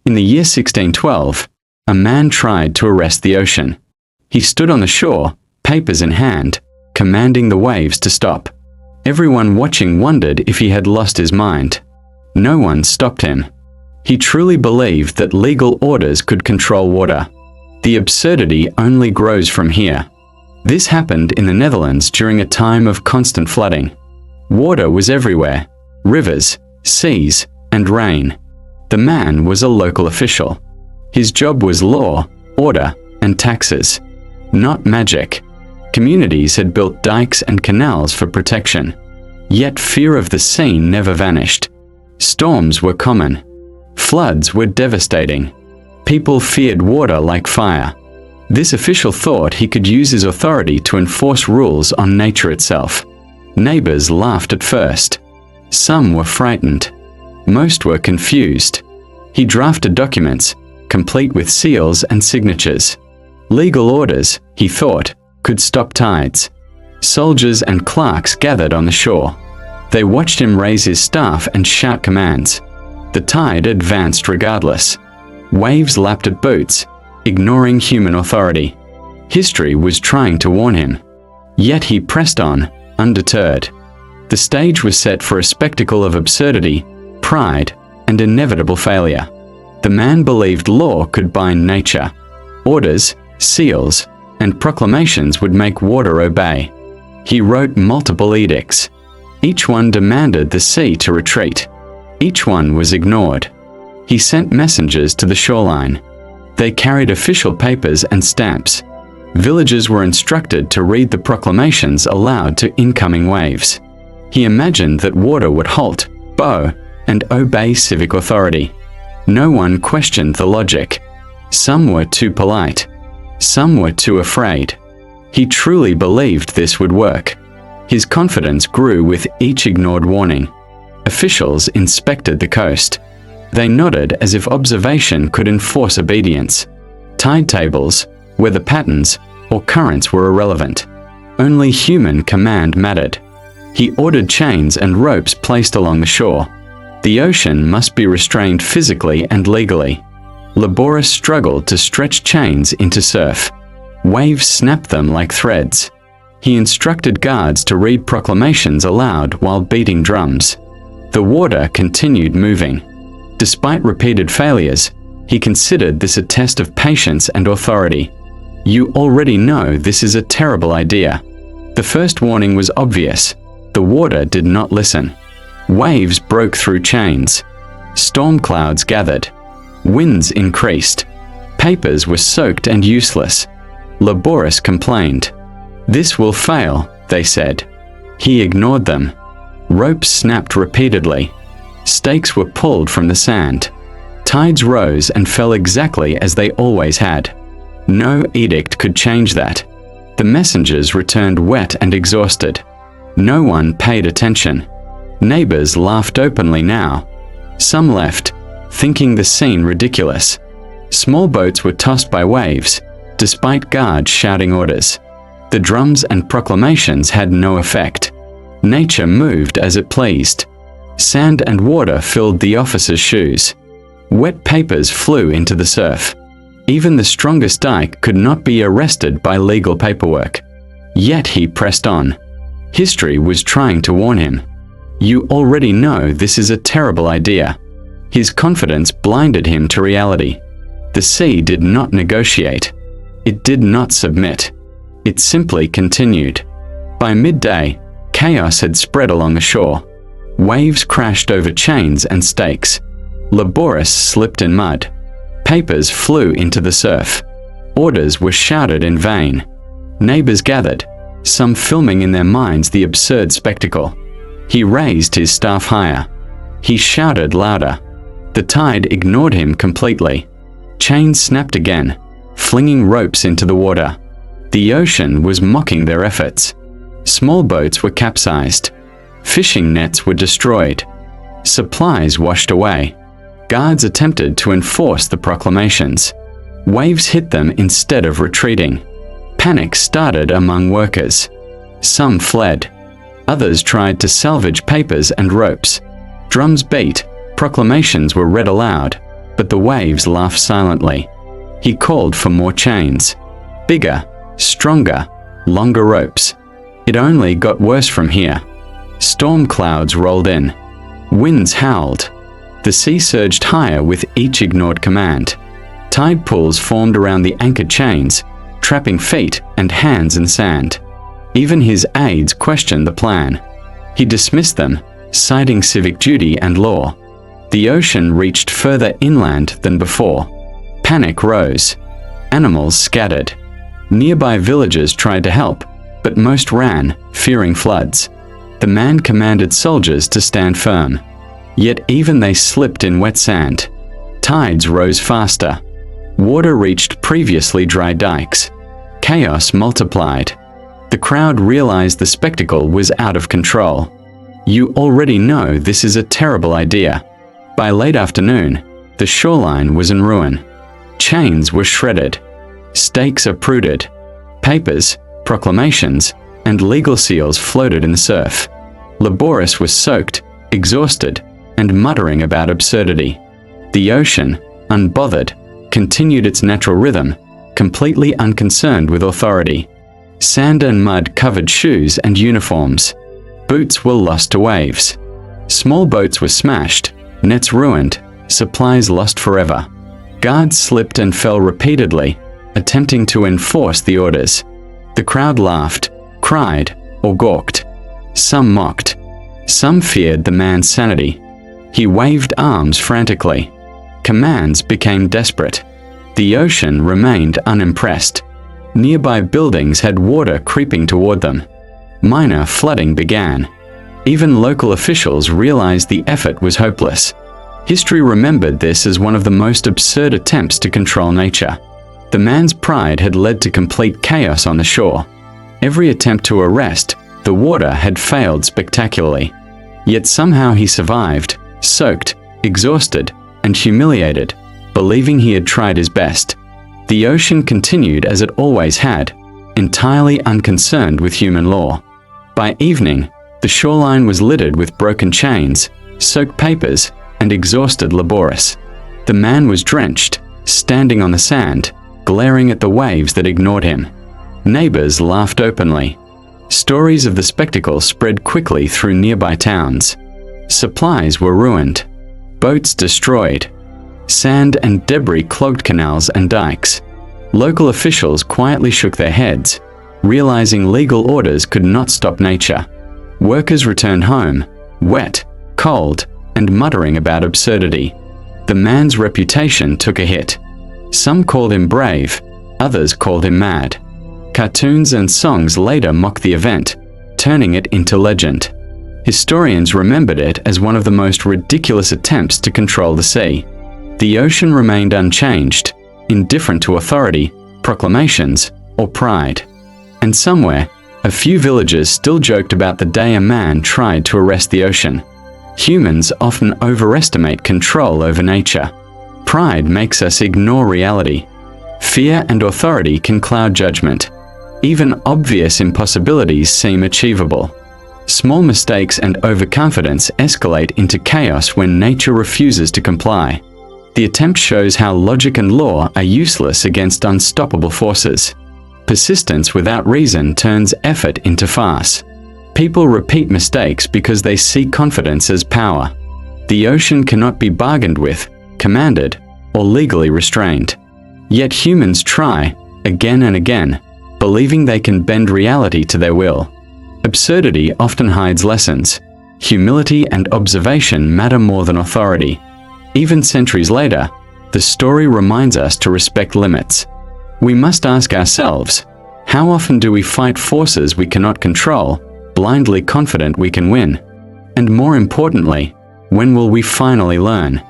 In the year 1612, a man tried to arrest the ocean. He stood on the shore, papers in hand, commanding the waves to stop. Everyone watching wondered if he had lost his mind. No one stopped him. He truly believed that legal orders could control water. The absurdity only grows from here. This happened in the Netherlands during a time of constant flooding. Water was everywhere: rivers, seas, and rain. The man was a local official. His job was law, order, and taxes. Not magic. Communities had built dikes and canals for protection. Yet fear of the sea never vanished. Storms were common. Floods were devastating. People feared water like fire. This official thought he could use his authority to enforce rules on nature itself. Neighbors laughed at first. Some were frightened. Most were confused. He drafted documents, complete with seals and signatures. Legal orders, he thought, could stop tides. Soldiers and clerks gathered on the shore. They watched him raise his staff and shout commands. The tide advanced regardless. Waves lapped at boots, ignoring human authority. History was trying to warn him. Yet he pressed on, undeterred. The stage was set for a spectacle of absurdity, pride, and inevitable failure. The man believed law could bind nature. Orders, seals, and proclamations would make water obey. He wrote multiple edicts. Each one demanded the sea to retreat. Each one was ignored. He sent messengers to the shoreline. They carried official papers and stamps. Villagers were instructed to read the proclamations aloud to incoming waves. He imagined that water would halt, bow, and obey civic authority. No one questioned the logic. Some were too polite. Some were too afraid. He truly believed this would work. His confidence grew with each ignored warning. Officials inspected the coast. They nodded as if observation could enforce obedience. Tide tables, weather patterns, or currents were irrelevant. Only human command mattered. He ordered chains and ropes placed along the shore. The ocean must be restrained physically and legally. Laborious struggled to stretch chains into surf. Waves snapped them like threads. He instructed guards to read proclamations aloud while beating drums. The water continued moving. Despite repeated failures, he considered this a test of patience and authority. You already know this is a terrible idea. The first warning was obvious. The water did not listen. Waves broke through chains. Storm clouds gathered. Winds increased. Papers were soaked and useless. Laborious complained. "This will fail," they said. He ignored them. Ropes snapped repeatedly. Stakes were pulled from the sand. Tides rose and fell exactly as they always had. No edict could change that. The messengers returned wet and exhausted. No one paid attention. Neighbors laughed openly now. Some left, thinking the scene ridiculous. Small boats were tossed by waves, despite guards shouting orders. The drums and proclamations had no effect. Nature moved as it pleased. Sand and water filled the officers' shoes. Wet papers flew into the surf. Even the strongest dike could not be arrested by legal paperwork. Yet he pressed on. History was trying to warn him. You already know this is a terrible idea. His confidence blinded him to reality. The sea did not negotiate. It did not submit. It simply continued. By midday, chaos had spread along the shore. Waves crashed over chains and stakes. Laborious slipped in mud. Papers flew into the surf. Orders were shouted in vain. Neighbors gathered, some filming in their minds the absurd spectacle. He raised his staff higher. He shouted louder. The tide ignored him completely. Chains snapped again, flinging ropes into the water. The ocean was mocking their efforts. Small boats were capsized. Fishing nets were destroyed. Supplies washed away. Guards attempted to enforce the proclamations. Waves hit them instead of retreating. Panic started among workers. Some fled. Others tried to salvage papers and ropes. Drums beat. Proclamations were read aloud. but the waves laughed silently. He called for more chains. Bigger, stronger, longer ropes. It only got worse from here. Storm clouds rolled in. Winds howled. The sea surged higher with each ignored command. Tide pools formed around the anchored chains, trapping feet and hands in sand. Even his aides questioned the plan. He dismissed them, citing civic duty and law. The ocean reached further inland than before. Panic rose. Animals scattered. Nearby villages tried to help, but most ran, fearing floods. The man commanded soldiers to stand firm. Yet even they slipped in wet sand. Tides rose faster. Water reached previously dry dikes. Chaos multiplied. The crowd realized the spectacle was out of control. You already know this is a terrible idea. By late afternoon, the shoreline was in ruin. Chains were shredded. Stakes uprooted. Papers, proclamations, and legal seals floated in the surf. Laboris was soaked, exhausted, and muttering about absurdity. The ocean, unbothered, continued its natural rhythm, completely unconcerned with authority. Sand and mud covered shoes and uniforms. Boots were lost to waves. Small boats were smashed, nets ruined, supplies lost forever. Guards slipped and fell repeatedly, attempting to enforce the orders. The crowd laughed, cried, or gawked. Some mocked. Some feared the man's sanity. He waved arms frantically. Commands became desperate. The ocean remained unimpressed. Nearby buildings had water creeping toward them. Minor flooding began. Even local officials realized the effort was hopeless. History remembered this as one of the most absurd attempts to control nature. The man's pride had led to complete chaos on the shore. Every attempt to arrest the water had failed spectacularly. Yet somehow he survived, soaked, exhausted, and humiliated, believing he had tried his best. The ocean continued as it always had, entirely unconcerned with human law. By evening, the shoreline was littered with broken chains, soaked papers, and exhausted Laboris. The man was drenched, standing on the sand, glaring at the waves that ignored him. Neighbors laughed openly. Stories of the spectacle spread quickly through nearby towns. Supplies were ruined. Boats destroyed. Sand and debris clogged canals and dikes. Local officials quietly shook their heads, realizing legal orders could not stop nature. Workers returned home, wet, cold, and muttering about absurdity. The man's reputation took a hit. Some called him brave, others called him mad. Cartoons and songs later mocked the event, turning it into legend. Historians remembered it as one of the most ridiculous attempts to control the sea. The ocean remained unchanged, indifferent to authority, proclamations, or pride. And somewhere, a few villagers still joked about the day a man tried to arrest the ocean. Humans often overestimate control over nature. Pride makes us ignore reality. Fear and authority can cloud judgment. Even obvious impossibilities seem achievable. Small mistakes and overconfidence escalate into chaos when nature refuses to comply. The attempt shows how logic and law are useless against unstoppable forces. Persistence without reason turns effort into farce. People repeat mistakes because they see confidence as power. The ocean cannot be bargained with, commanded, or legally restrained. Yet humans try, again and again, believing they can bend reality to their will. Absurdity often hides lessons. Humility and observation matter more than authority. Even centuries later, the story reminds us to respect limits. We must ask ourselves, how often do we fight forces we cannot control, blindly confident we can win? And more importantly, when will we finally learn?